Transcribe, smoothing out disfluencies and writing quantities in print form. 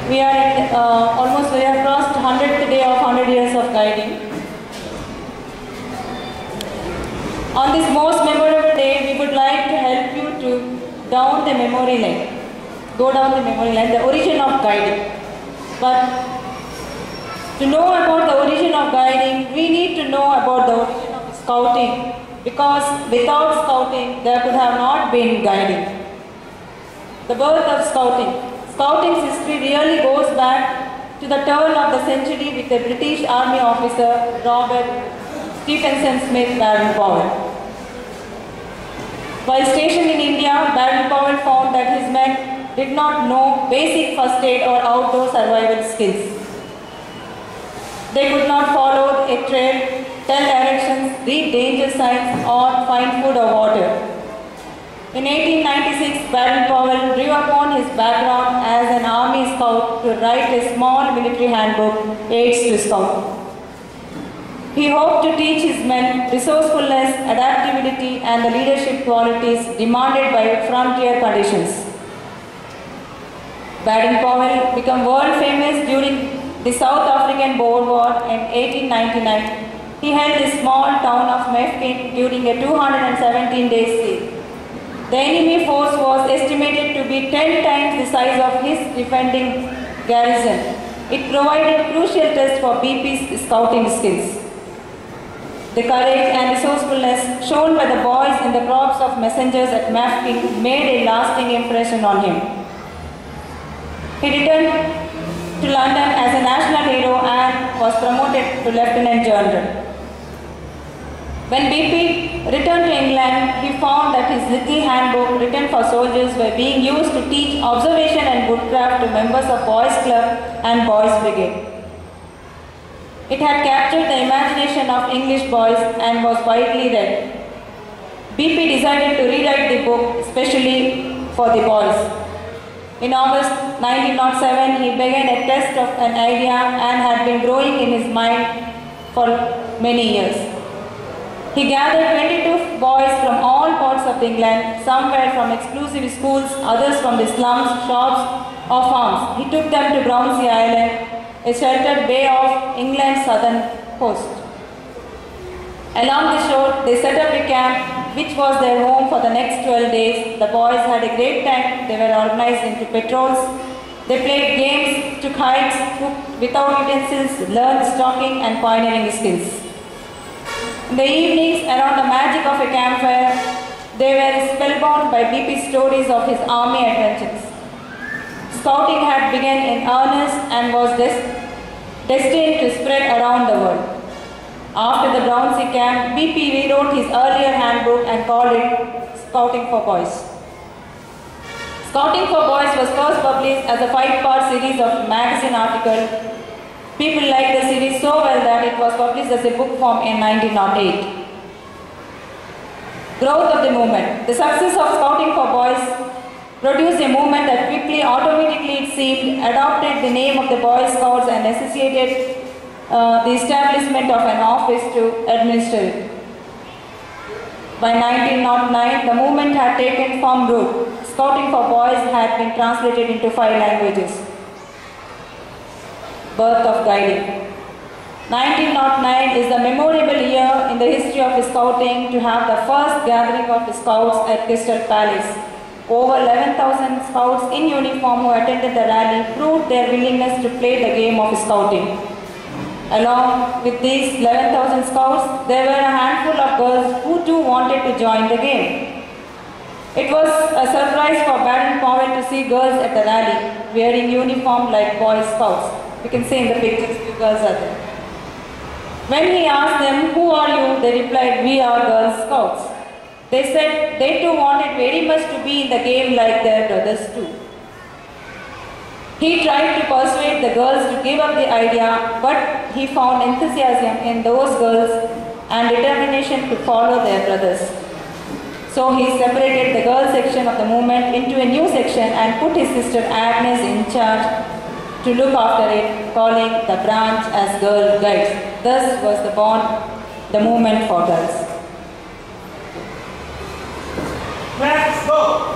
We are in, we have crossed 100th day of 100 years of guiding. On this most memorable day, we would like to help you to down the memory lane. Go down the memory lane, the origin of guiding. But to know about the origin of guiding, we need to know about the origin of scouting, because without scouting, there could have not been guiding. The birth of scouting. Scouting's history really goes back to the turn of the century with the British Army officer Robert Stephenson Smith Baden-Powell. While stationed in India, Baden-Powell found that his men did not know basic first aid or outdoor survival skills. They could not follow a trail, tell directions, read danger signs, or find food or water. In 1896, Baden-Powell drew upon his background as an army scout to write a small military handbook, Aids to Scout. He hoped to teach his men resourcefulness, adaptability, and the leadership qualities demanded by frontier conditions. Baden-Powell became world famous during the South African Boer War in 1899. He held the small town of Mafeking during a 217-day siege. The enemy force was estimated to be 10 times the size of his defending garrison. It provided crucial test for BP's scouting skills. The courage and resourcefulness shown by the boys in the crops of messengers at Mafeking made a lasting impression on him. He returned to London as a national hero and was promoted to Lieutenant General. When BP returned to England, he found that his little handbook written for soldiers were being used to teach observation and woodcraft to members of Boys Club and Boys Brigade. It had captured the imagination of English boys and was widely read. BP decided to rewrite the book especially for the boys. In August 1907, he began a test of an idea and had been growing in his mind for many years. He gathered 22 boys from all parts of England, some were from exclusive schools, others from the slums, shops, or farms. He took them to Brownsea Island, a sheltered bay of England's southern coast. Along the shore, they set up a camp, which was their home for the next 12 days. The boys had a great time. They were organized into patrols. They played games, took hikes, cooked without utensils, learned stocking and pioneering skills. In the evenings, around the magic of a campfire, they were spellbound by BP's stories of his army adventures. Scouting had begun in earnest and was destined to spread around the world. After the Brownsea camp, BP rewrote his earlier handbook and called it Scouting for Boys. Scouting for Boys was first published as a 5-part series of magazine articles. People liked the series so well that it was published as a book form in 1908. Growth of the movement. The success of Scouting for Boys produced a movement that quickly, automatically it seemed, adopted the name of the Boy Scouts and associated the establishment of an office to administer it. By 1909, the movement had taken firm root. Scouting for Boys had been translated into 5 languages. Birth of guiding. 1909 is the memorable year in the history of Scouting to have the first gathering of the Scouts at Crystal Palace. Over 11,000 Scouts in uniform who attended the rally proved their willingness to play the game of Scouting. Along with these 11,000 Scouts, there were a handful of girls who too wanted to join the game. It was a surprise for Baden-Powell to see girls at the rally wearing uniform like Boy Scouts. You can see in the pictures, few girls are there. When he asked them, "Who are you?" they replied, "We are Girl Scouts." They said they too wanted very much to be in the game like their brothers too. He tried to persuade the girls to give up the idea, but he found enthusiasm in those girls and determination to follow their brothers. So he separated the girl section of the movement into a new section and put his sister Agnes in charge to look after it, calling the branch as Girl Guides. Thus was born the movement for girls. Let's go!